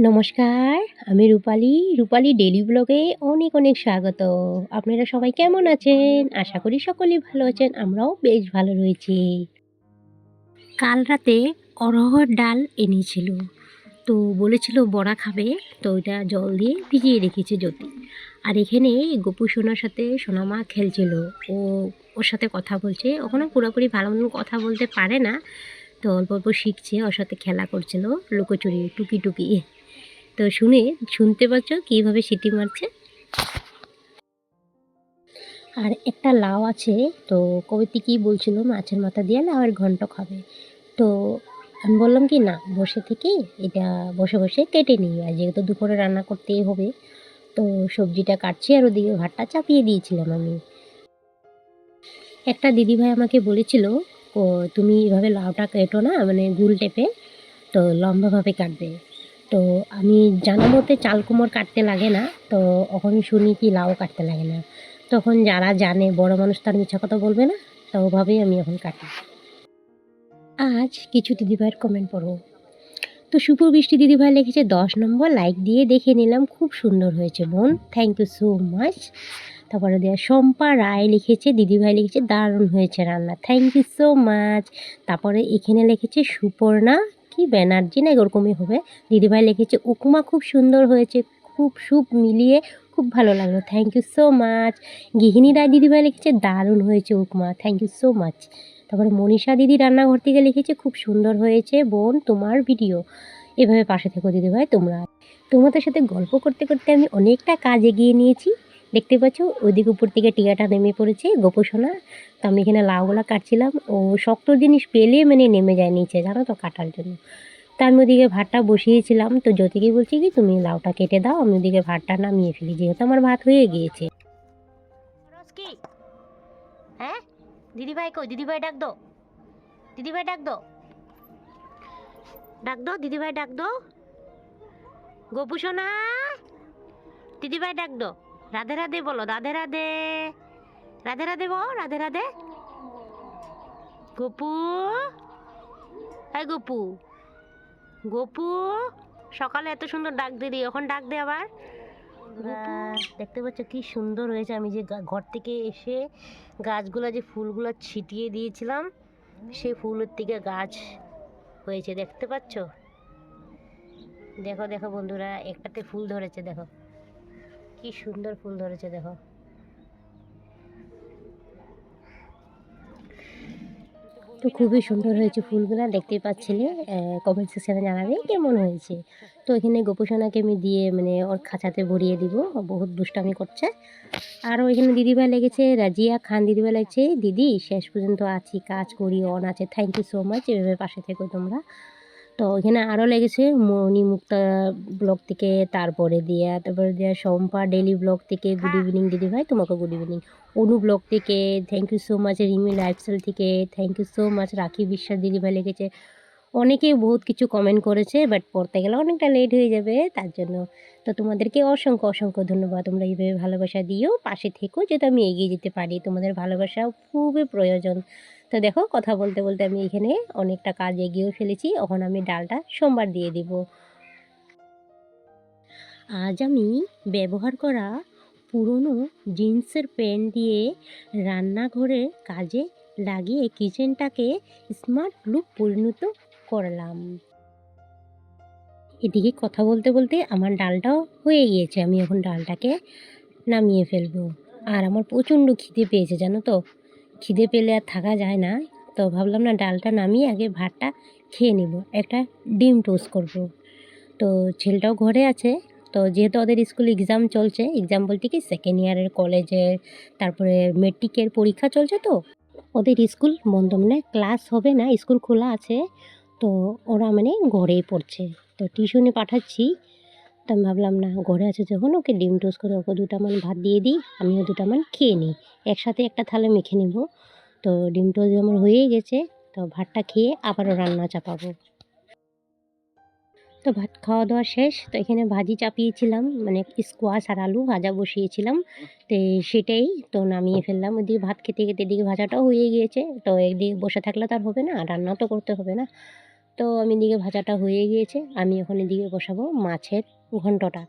নমস্কার, আমি রূপালি ডেইলি ব্লগে অনেক অনেক স্বাগত। আপনারা সবাই কেমন আছেন? আশা করি সকলেই ভালো আছেন। আমরাও বেশ ভালো রয়েছি। কাল রাতে অরহর ডাল এনেছিল। তো বলেছিল বড়া খাবে, তো ওইটা জল দিয়ে ভিজিয়ে রেখেছে জ্যোতি। আর এখানে গপু সোনার সাথে সোনামা খেলছিল। ও ওর সাথে কথা বলছে। ওখানে পুরোপুরি ভালো মতন কথা বলতে পারে না, তো অল্প অল্প শিখছে। ওর সাথে খেলা করছিল লুকোচুরি, টুকি টুকি। তো শুনতে পাচ্ছ কীভাবে সিটি মারছে। আর একটা লাউ আছে, তো কবিতা কী বলছিল মাছের মাথা দিয়ে লাউয়ের ঘন্ট খাবে। তো আমি বললাম কি না, বসে থেকে এটা বসে বসে কেটে নিই, আর যেহেতু দুপুরে রান্না করতেই হবে, তো সবজিটা কাটছি আর ওদিকে ভাতটা চাপিয়ে দিয়েছিলাম আমি। একটা দিদিভাই আমাকে বলেছিল, ও তুমি এভাবে লাউটা কেটো না, মানে গুল টেপে, তো লম্বাভাবে কাটবে। তো আমি জানা মতে চাল কুমড় কাটতে লাগে না, তো এখন শুনি কি লাউ কাটতে লাগে না। তখন যারা জানে, বড় মানুষ তার মিথ্যা কথা বলবে না, তো ওভাবেই আমি এখন কাটি। আজ কিছু দিদিভাইয়ের কমেন্ট পড়ো। তো শুভ বৃষ্টি দিদিভাই লিখেছে 10 নম্বর, লাইক দিয়ে দেখে নিলাম, খুব সুন্দর হয়েছে বোন, থ্যাংক ইউ সো মাচ। তারপরে দেওয়া শম্পা রায় লিখেছে, দিদিভাই লিখেছে দারুণ হয়েছে রান্না, থ্যাংক ইউ সো মাচ। তারপরে এখানে লিখেছে সুপর্ণা কি ব্যানার্জি না এরকমই হবে, দিদিভাই লিখেছে উপমা খুব সুন্দর হয়েছে, খুব সুপ মিলিয়ে খুব ভালো লাগলো, থ্যাংক ইউ সো মাচ। গৃহিণী রায় দিদিভাই লিখেছে দারুণ হয়েছে উপমা, থ্যাংক ইউ সো মাচ। তারপরে মনীষা দিদি রান্নাঘর থেকে লিখেছে খুব সুন্দর হয়েছে বোন তোমার ভিডিও, এভাবে পাশে থেকো দিদিভাই তোমরা। তোমাদের সাথে গল্প করতে করতে আমি অনেকটা কাজ এগিয়ে নিয়েছি। দেখতে পাচ্ছ ওইদিকে উপর থেকে টিয়াটা নেমে পড়েছে গোপোষণা। তো আমি এখানে লাউগুলা কাটছিলাম, ও শক্ত জিনিস পেলে মানে নেমে যায় নিচে, জানো তো, কাটার জন্য। তা আমি ওদিকে ভাতটা বসিয়েছিলাম, তো জ্যোতিকে বলছি কি তুমি লাউটা কেটে দাও, আমি ওদিকে ভাতটা নামিয়ে ফেলি, যেহেতু আমার ভাত হয়ে গিয়েছে। কি হ্যাঁ, দিদিভাই কই? দিদিভাই ডাক দো, দিদিভাই ডাক দো, ডাক দো, দিদিভাই ডাক দো, গোপুসোনা, দিদিভাই ডাক দো, রাধে রাধে বলো, রাধে রাধে, রাধে রাধে বল, রাধে রাধে। গপু, হ্যাঁ গপু, গপু, সকালে এত সুন্দর ডাক দিলি, এখন ডাক দে আবার। দেখতে পাচ্ছ কি সুন্দর হয়েছে, আমি যে ঘর থেকে এসে গাছগুলো যে ফুলগুলো ছিটিয়ে দিয়েছিলাম, সেই ফুলের থেকে গাছ হয়েছে, দেখতে পাচ্ছ। দেখো দেখো বন্ধুরা, একটাতে ফুল ধরেছে, দেখো কি সুন্দর ফুল ধরেছে, দেখো। তো খুবই সুন্দর হয়েছে ফুলগুলো, দেখতেই পাচ্ছিলে। কমেন্ট সেকশানে জানাবে কেমন হয়েছে। তো এখানে গোপোষণাকে আমি দিয়ে মানে ওর খাঁচাতে ভরিয়ে দিব, বহুত দুষ্টামি করছে। আর ওইখানে দিদিভাই লেগেছে, রাজিয়া খান দিদিভাই লাগছে, দিদি শেষ পর্যন্ত আছি, কাজ করি, অন আছে, থ্যাংক ইউ সো মাচ, এভাবে পাশে থেকো তোমরা। তো ওইখানে আরও লেগেছে মণিমুক্তা ব্লগ থেকে, তারপরে দেওয়া শম্পা ডেইলি ব্লগ থেকে, গুড ইভিনিং দিদিভাই, তোমাকে গুড ইভিনিং। অনু ব্লগ থেকে thank you so much, Rimi lifestyle থেকে thank you so much, Rakhi Biswas দিদিভাই লিখেছে। অনেকেই বহুত কিছু কমেন্ট করেছে, বাট পড়তে গেলে অনেকটা লেট হয়ে যাবে, তার জন্য। তো তোমাদেরকে অসংখ্য অসংখ্য ধন্যবাদ, তোমরা এইভাবে ভালোবাসা দিও, পাশে থেকো, যাতে আমি এগিয়ে যেতে পারি, তোমাদের ভালোবাসা খুবই প্রয়োজন। তো দেখো কথা বলতে বলতে আমি এখানে অনেকটা কাজ এগিয়েও ফেলেছি, এখন আমি ডালটা সোমবার দিয়ে দিব। আজ আমি ব্যবহার করা পুরনো জিন্সের প্যান্ট দিয়ে রান্নাঘরের কাজে লাগিয়ে কিচেনটাকে স্মার্ট লুক পরিণত করলাম। এদিকে কথা বলতে বলতে আমার ডালটাও হয়ে গিয়েছে, আমি এখন ডালটাকে নামিয়ে ফেলবো। আর আমার প্রচণ্ড খিদে পেয়েছে, জানো তো, খিদে পেলে আর থাকা যায় না। তো ভাবলাম না, ডালটা নামিয়ে আগে ভাতটা খেয়ে নিব, একটা ডিম টোস্ট করব। তো ছেলেটাও ঘরে আছে, তো যেহেতু ওদের স্কুল এক্সাম চলছে, এক্সাম বলতে কি সেকেন্ড ইয়ারের কলেজের, তারপরে মেট্রিকের পরীক্ষা চলছে, তো ওদের স্কুল বন্ধ, মানে ক্লাস হবে না, স্কুল খোলা আছে। তো ওরা মানে ঘরেই পড়ছে, তো টিউশনে পাঠাচ্ছি। তো আমি ভাবলাম না, ঘরে আছে যখন ওকে ডিম টোস্ট করে ওকে 2টা ভাত দিয়ে দিই, আমিও 2টা খেয়ে নিই, একসাথে একটা থালে মেখে নিব। তো ডিম টোস্ট আমার হয়েই গেছে, তো ভাতটা খেয়ে আবারও রান্না চাপাবো। তো ভাত খাওয়া দাওয়া শেষ, তো এখানে ভাজি চাপিয়েছিলাম, মানে স্কোয়াশ আর আলু ভাজা বসিয়েছিলাম, তো সেটাই তো নামিয়ে ফেললাম। ওদিকে ভাত খেতে খেতে এদিকে ভাজাটাও হয়ে গিয়েছে, তো একদিকে বসে থাকলে তো আর হবে না, রান্নাও তো করতে হবে না। তো আমি এদিকে ভাজাটা হয়ে গিয়েছে, আমি এখন এদিকে বসাবো মাছের ঘন্টটা।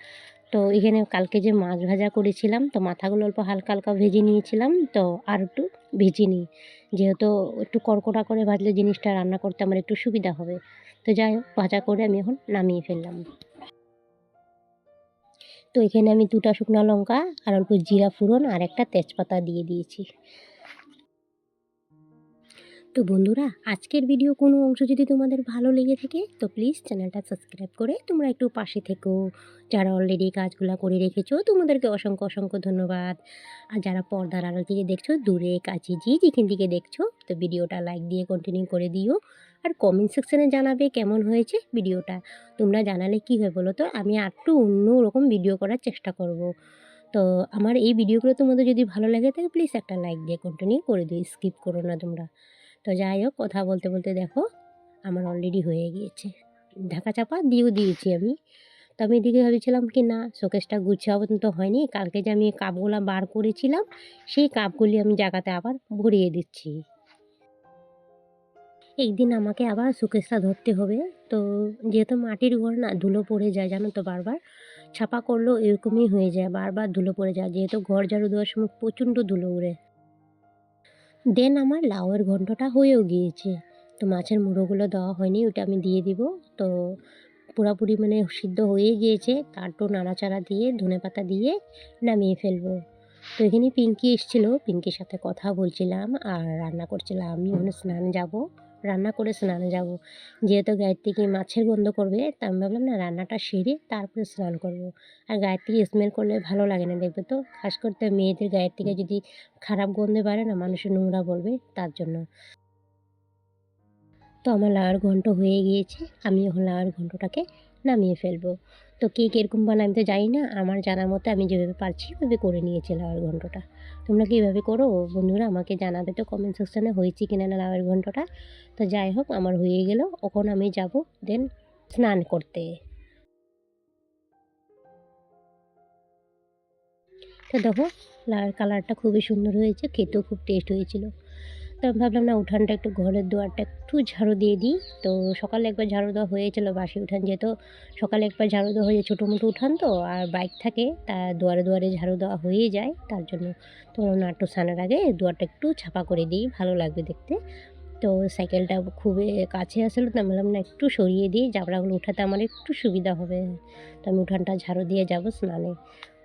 তো এখানে কালকে যে মাছ ভাজা করেছিলাম, তো মাথাগুলো অল্প হালকা হালকা ভেজে নিয়েছিলাম, তো আর একটু ভেজে নিই, যেহেতু একটু কড়কড়া করে ভাজলে জিনিসটা রান্না করতে আমার একটু সুবিধা হবে। তো যাই হোক, ভাজা করে আমি এখন নামিয়ে ফেললাম। তো এখানে আমি 2টা শুকনো লঙ্কা আর অল্প জিরা ফোড়ন আর একটা তেজপাতা দিয়ে দিয়েছি। তো বন্ধুরা, আজকের ভিডিও কোনো অংশ যদি তোমাদের ভালো লেগে থাকে তো প্লিজ চ্যানেলটা সাবস্ক্রাইব করে তোমরা একটু পাশে থেকো। যারা অলরেডি কাজগুলো করে রেখেছো তোমাদেরকে অসংখ্য অসংখ্য ধন্যবাদ। আর যারা পর্দার আড়াল থেকে দেখছো, দূরে কাছে যে যেখান থেকে দেখছো, তো ভিডিওটা লাইক দিয়ে কন্টিনিউ করে দিও। আর কমেন্ট সেকশানে জানাবে কেমন হয়েছে ভিডিওটা। তোমরা জানালে কী হয় বলো তো, আমি একটু অন্য রকম ভিডিও করার চেষ্টা করব। তো আমার এই ভিডিওগুলো তোমাদের যদি ভালো লাগে থাকে প্লিজ একটা লাইক দিয়ে কন্টিনিউ করে দিও, স্কিপ করো না তোমরা। তো যাই হোক, কথা বলতে বলতে দেখো আমার অলরেডি হয়ে গিয়েছে, ঢাকা চাপা দিয়েও দিয়েছি আমি। তো আমি এদিকে ভেবেছিলাম কি না, শোকেসটা গুছাবো তো হয়নি, কালকে যে আমি কাপগুলো বার করেছিলাম সেই কাপগুলি আমি জায়গাতে আবার ভরিয়ে দিচ্ছি। একদিন আমাকে আবার শোকেসটা ধরতে হবে। তো যেহেতু মাটির ঘর না, ধুলো পড়ে যায় জানো তো, বারবার ছাপা করলেও এরকমই হয়ে যায়, বারবার ধুলো পড়ে যায়, যেহেতু ঘর ঝাড়ু দেওয়ার সময় প্রচণ্ড ধুলো উড়ে। দেন আমার লাউয়ের ঘন্টটা হয়েও গিয়েছে। তো মাছের মুড়োগুলো দেওয়া হয়নি, ওটা আমি দিয়ে দিব। তো পুরোপুরি মানে সিদ্ধ হয়ে গিয়েছে, তারপর নাড়াচাড়া দিয়ে ধনেপাতা দিয়ে নামিয়ে ফেলবো। তো এখানে পিঙ্কি এসেছিলো, পিঙ্কির সাথে কথা বলছিলাম আর রান্না করছিলাম। আমি ওখানে স্নান যাব, রান্না করে স্নানে যাব। যেহেতু গায়ের থেকে মাছের গন্ধ করবে, তা আমি ভাবলাম না, রান্নাটা সেরে তারপরে স্নান করব। আর গায়ের থেকে স্মেল করলে ভালো লাগে না, দেখবে তো, খাস করতে মেয়েদের গায়ের থেকে যদি খারাপ গন্ধে বাড়ে না, মানুষের নোংরা বলবে, তার জন্য। তো আমার লাউয়ের ঘন্ট হয়ে গিয়েছে, আমি এখন লাউয়ের ঘন্টটাকে নামিয়ে ফেলবো। তো কে কীরকম বানায় আমি তো জানি না, আমার জানার মতো আমি যেভাবে পারছি ওইভাবে করে নিয়েছি লাউয়ের ঘন্টটা। তোমরা কি এভাবে করো বন্ধুরা? আমাকে জানাবে তো কমেন্ট সেকশানে, হয়েছে কিনা না লাউয়ের ঘন্টটা। তো যাই হোক, আমার হয়ে গেল, এখন আমি যাব দেন স্নান করতে। তো দেখো, লাউয়ের কালারটা খুবই সুন্দর হয়েছে, খেতেও খুব টেস্ট হয়েছিল। তো আমি ভাবলাম না, উঠানটা একটু, ঘরের দুয়ারটা একটু ঝাড়ু দিয়ে দিই। তো সকালে একবার ঝাড়ু দেওয়া হয়েছিল, বাসি উঠান যেহেতু, সকালে একবার ঝাড়ু দেওয়া হয়ে যায়, ছোটো মোটো উঠান তো, আর বাইক থাকে, তা দুয়ারে দুয়ারে ঝাড়ু দেওয়া হয়ে যায়, তার জন্য। তো না, একটু স্নানের আগে দুয়ারটা একটু ছাপা করে দিই, ভালো লাগবে দেখতে। তো সাইকেলটা খুবই কাছে আসলে, তো আমি বললাম না, একটু সরিয়ে দিই, জাবড়াগুলো উঠাতে আমার একটু সুবিধা হবে। তো আমি উঠানটা ঝাড়ু দিয়ে যাব স্নানে।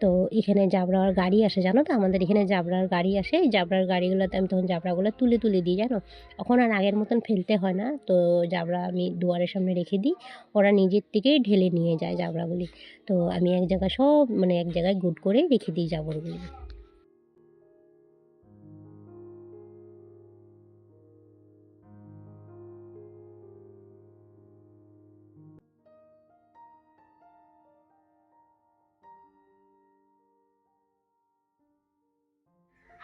তো এখানে জাবড়ার গাড়ি আসে জানো তো, আমাদের এখানে জাবড়ার গাড়ি আসে, এই জাবড়ার গাড়িগুলোতে আমি তখন জাবড়াগুলো তুলে তুলে দিই জানো। এখন আর আগের মতন ফেলতে হয় না, তো জাবড়া আমি দুয়ারের সামনে রেখে দিই, ওরা নিজের থেকেই ঢেলে নিয়ে যায় জাবড়াগুলি। তো আমি এক জায়গায় সব, মানে এক জায়গায় গুড করে রেখে দিই জাবড়গুলি।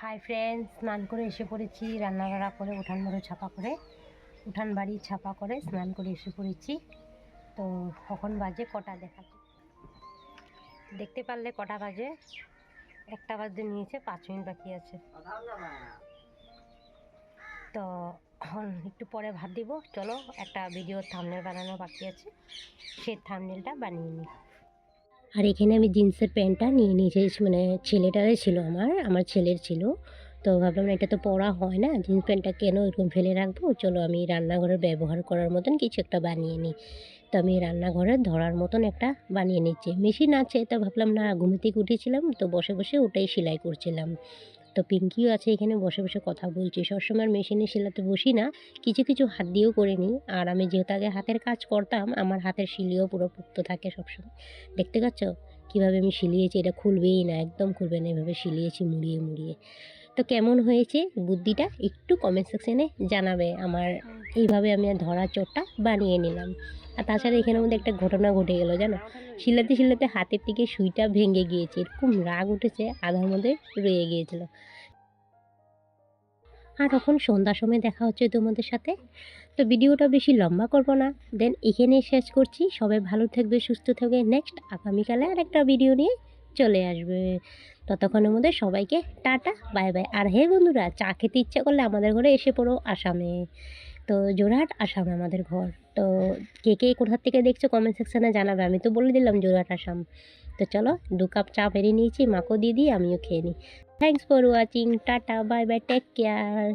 হাই ফ্রেন্ডস, স্নান করে এসে পড়েছি, রান্নাবাড়া করে উঠান বাড়ি ছাপা করে, উঠান বাড়ি ছাপা করে স্নান করে এসে পড়েছি। তো কখন বাজে কটা দেখাচ্ছি, দেখতে পারলে কটা বাজে, 1টা বাজতে নিয়েছে, 5 মিনিট বাকি আছে। তো এখন একটু পরে ভাত দিব, চলো একটা ভিডিও থাম্বনেল বানানো বাকি আছে, সেই থাম্বনেলটা বানিয়ে নিই। আর এখানে আমি জিন্সের প্যান্টটা নিয়ে নিয়েছি, মানে ছেলেটারই ছিল, আমার ছেলের ছিল। তো ভাবলাম না, এটা তো পরা হয় না, জিন্স প্যান্টটা কেন এরকম ফেলে রাখবো, চলো আমি রান্নাঘরে ব্যবহার করার মতন কিছু একটা বানিয়ে নিই। তো আমি রান্নাঘরে ধরার মতন একটা বানিয়ে নিচ্ছি, মেশিন আছে, তো ভাবলাম না, ঘুম থেকে উঠেছিলাম তো বসে বসে ওটাই সেলাই করছিলাম। তো পিঙ্কিও আছে এখানে, বসে বসে কথা বলছি। সবসময় মেশিনে সেলাতে বসি না, কিছু কিছু হাত দিয়েও করে নিই। আর আমি যেহেতু আগে হাতের কাজ করতাম, আমার হাতের শিলিও পুরো পোক্ত থাকে সবসময়। দেখতে পাচ্ছ কীভাবে আমি সিলিয়েছি, এটা খুলবেই না, একদম খুলবে না, এভাবে সিলিয়েছি মুড়িয়ে মুড়িয়ে। তো কেমন হয়েছে বুদ্ধিটা একটু কমেন্ট সেকশানে জানাবে। আমার এইভাবে আমি ধরা চোরটা বানিয়ে নিলাম। আর তাছাড়া এখানের মধ্যে একটা ঘটনা ঘটে গেল জানো, শিলাতে শিলাতে হাতের থেকে সুইটা ভেঙে গিয়েছে, এরকম রাগ উঠেছে, আধার মধ্যে রয়ে গিয়েছিল। আর তখন সন্ধ্যার সময় দেখা হচ্ছে তোমাদের সাথে। তো ভিডিওটা বেশি লম্বা করব না, দেন এখানেই শেষ করছি। সবাই ভালো থাকবে, সুস্থ থাকবে, নেক্সট আগামীকালে আর একটা ভিডিও নিয়ে চলে আসবে। ততক্ষণের মধ্যে সবাইকে টাটা বাই বাই। আর হে বন্ধুরা, চা খেতে ইচ্ছা করলে আমাদের ঘরে এসে পড়ো, আসামে। তো জোরহাট আসামে আমাদের ঘর। তো কে কে কোথা থেকে দেখছো কমেন্ট সেকশানে জানাবে। আমি তো বলে দিলাম জোড়াট আসাম। তো চলো 2 কাপ চা বেরিয়ে নিয়েছি, মাকেও দিয়ে দিই, আমিও খেয়ে নিই। Thanks for watching, tata, bye bye, take care.